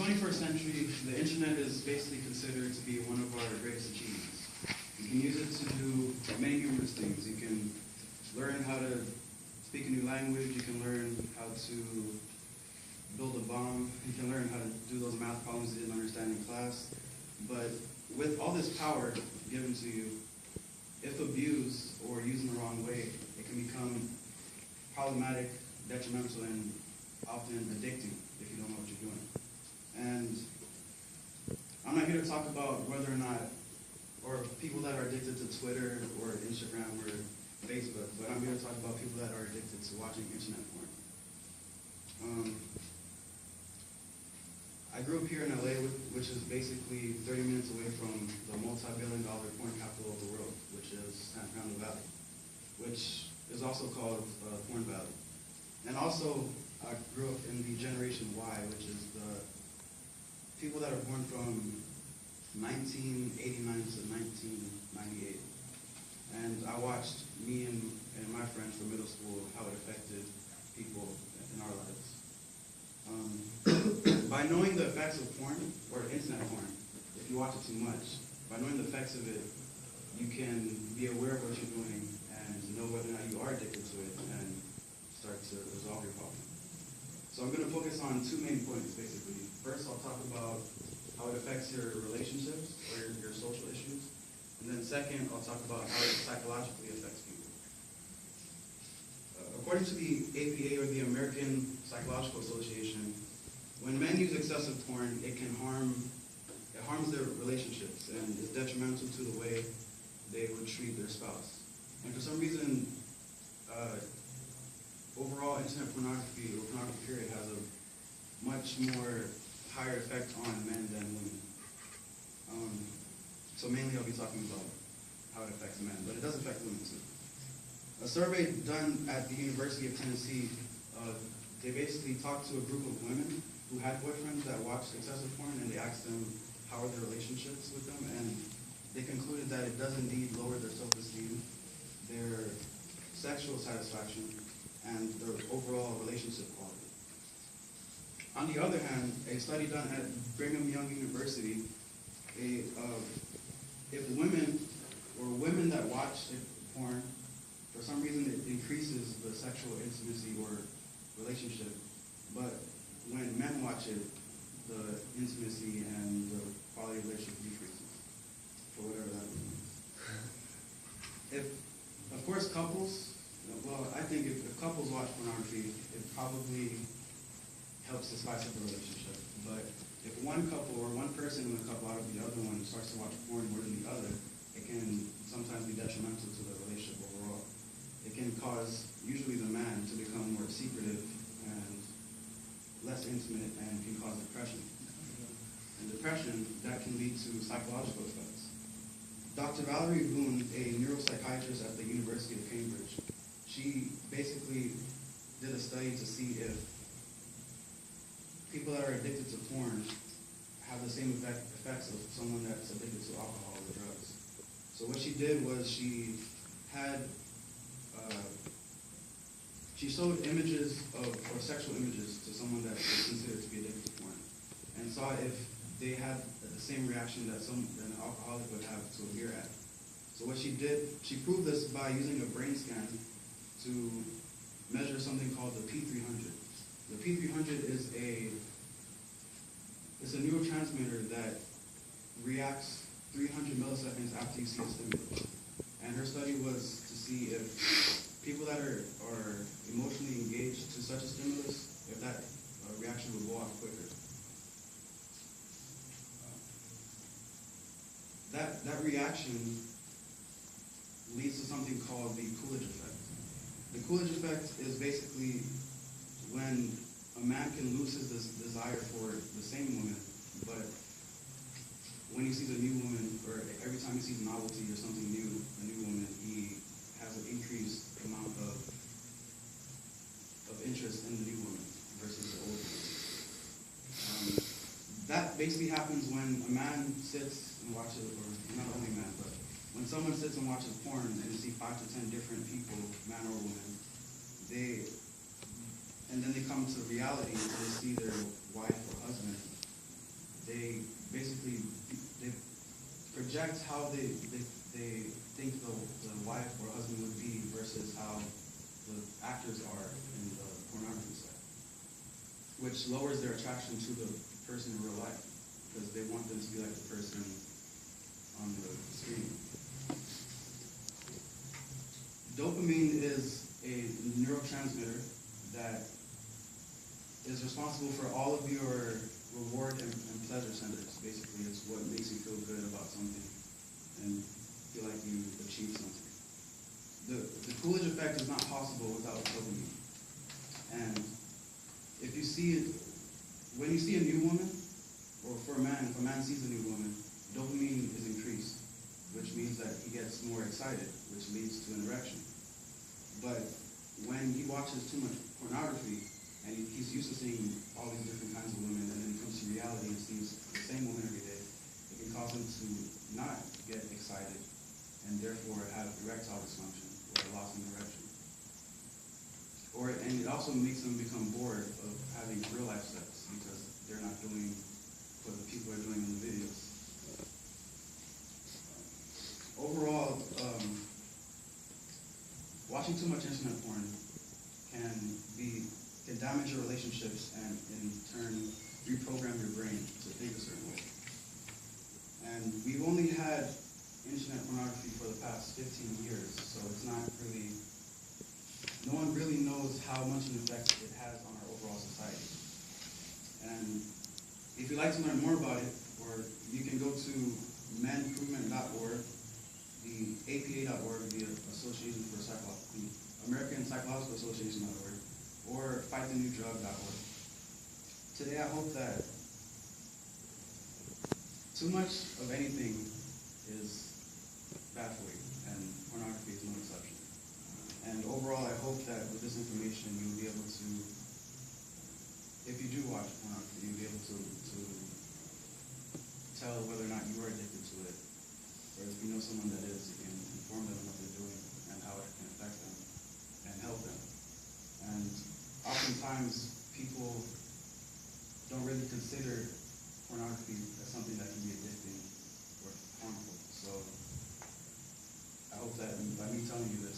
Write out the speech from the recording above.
21st century, the internet is basically considered to be one of our greatest achievements. You can use it to do many numerous things. You can learn how to speak a new language. You can learn how to build a bomb. You can learn how to do those math problems you didn't understand in class. But with all this power given to you, if abused or used in the wrong way, it can become problematic, detrimental, and often addicting if you don't know what you're doing. And I'm not here to talk about whether or not, or people that are addicted to Twitter or Instagram or Facebook, but I'm here to talk about people that are addicted to watching internet porn. I grew up here in LA, which is basically 30 minutes away from the multi-billion-dollar porn capital of the world, which is San Fernando Valley, which is also called Porn Valley. And also, I grew up in the Generation Y, which is the people that are born from 1989 to 1998. And I watched me and my friends from middle school, how it affected people in our lives. By knowing the effects of porn, or internet porn, if you watch it too much, by knowing the effects of it, you can be aware of what you're doing and know whether or not you are addicted to it and start to resolve your problem. So I'm going to focus on two main points, basically. First, I'll talk about how it affects your relationships or your social issues. And then second, I'll talk about how it psychologically affects people. According to the APA, or the American Psychological Association, when men use excessive porn, it harms their relationships and is detrimental to the way they would treat their spouse. And for some reason, overall internet pornography, or pornography period, has a much more higher effect on men than women. So mainly I'll be talking about how it affects men, but it does affect women too. A survey done at the University of Tennessee, they basically talked to a group of women who had boyfriends that watched excessive porn, and they asked them how are their relationships with them, and they concluded that it does indeed lower their self-esteem, their sexual satisfaction, and their overall relationship quality. On the other hand, a study done at Brigham Young University, if women that watch porn, for some reason it increases the sexual intimacy or relationship, but when men watch it, the intimacy and the quality of relationship decreases, for whatever that means. Of course, couples, well, I think if couples watch pornography, it probably helps to spice up the relationship. But if one couple or one person in the couple out of the other one starts to watch porn more than the other, it can sometimes be detrimental to the relationship overall. It can cause, usually the man, to become more secretive and less intimate, and can cause depression. And depression, that can lead to psychological effects. Dr. Valerie Boone, a neuropsychiatrist at the University of Cambridge, she basically did a study to see if people that are addicted to porn have the same effects of someone that's addicted to alcohol or drugs. So what she did was she showed images or sexual images to someone that is considered to be addicted to porn, and saw if they had the same reaction that an alcoholic would have to a beer addict. So what she did, she proved this by using a brain scan to measure something called the P300. The P300 is a neurotransmitter that reacts 300 milliseconds after you see a stimulus. And her study was to see if people that are emotionally engaged to such a stimulus, if that reaction would go off quicker. That reaction leads to something called the Coolidge effect. The Coolidge effect is basically when a man can lose his desire for the same woman, but when he sees a new woman, or every time he sees novelty or something new, a new woman, he has an increased amount of interest in the new woman versus the old woman. That basically happens when a man sits and watches, or not only man, but when someone sits and watches porn and they see 5 to 10 different people, man or woman, and then they come to reality and they see their wife or husband, they basically they project how they think the wife or husband would be versus how the actors are in the pornography side, which lowers their attraction to the person in real life because they want them to be like the person on the screen. Dopamine is a neurotransmitter that is responsible for all of your reward and pleasure centers. Basically, it's what makes you feel good about something and feel like you achieved something. The Coolidge effect is not possible without dopamine. And if you see it, when you see a new woman, or for a man, if a man sees a new woman, dopamine is increased, which means that he gets more excited, which leads to an erection. But when he watches too much pornography, and he's used to seeing all these different kinds of women, and then he comes to reality and sees the same woman every day, it can cause him to not get excited, and therefore have erectile dysfunction, or a loss in erection. And it also makes them become bored of having real life sex, because they're not doing what the people are doing in the videos. Overall, watching too much internet porn can damage your relationships and in turn reprogram your brain to think a certain way. And we've only had internet pornography for the past 15 years, so it's not really, no one really knows how much an effect it has on our overall society. And if you'd like to learn more about it, or you can go to menimprovement.org, the APA.org, the Association for the American Psychological Association.org, or fightthenewdrug.org. Today I hope that too much of anything is bad for you, and pornography is no exception. And overall, I hope that with this information, you'll be able to, if you do watch pornography, you'll be able to tell whether or not you are addicted to it, or if you know someone that is, you can inform them of what they're doing and how it can affect them and help them. And oftentimes, people don't really consider pornography as something that can be addicting or harmful. So I hope that by me telling you this,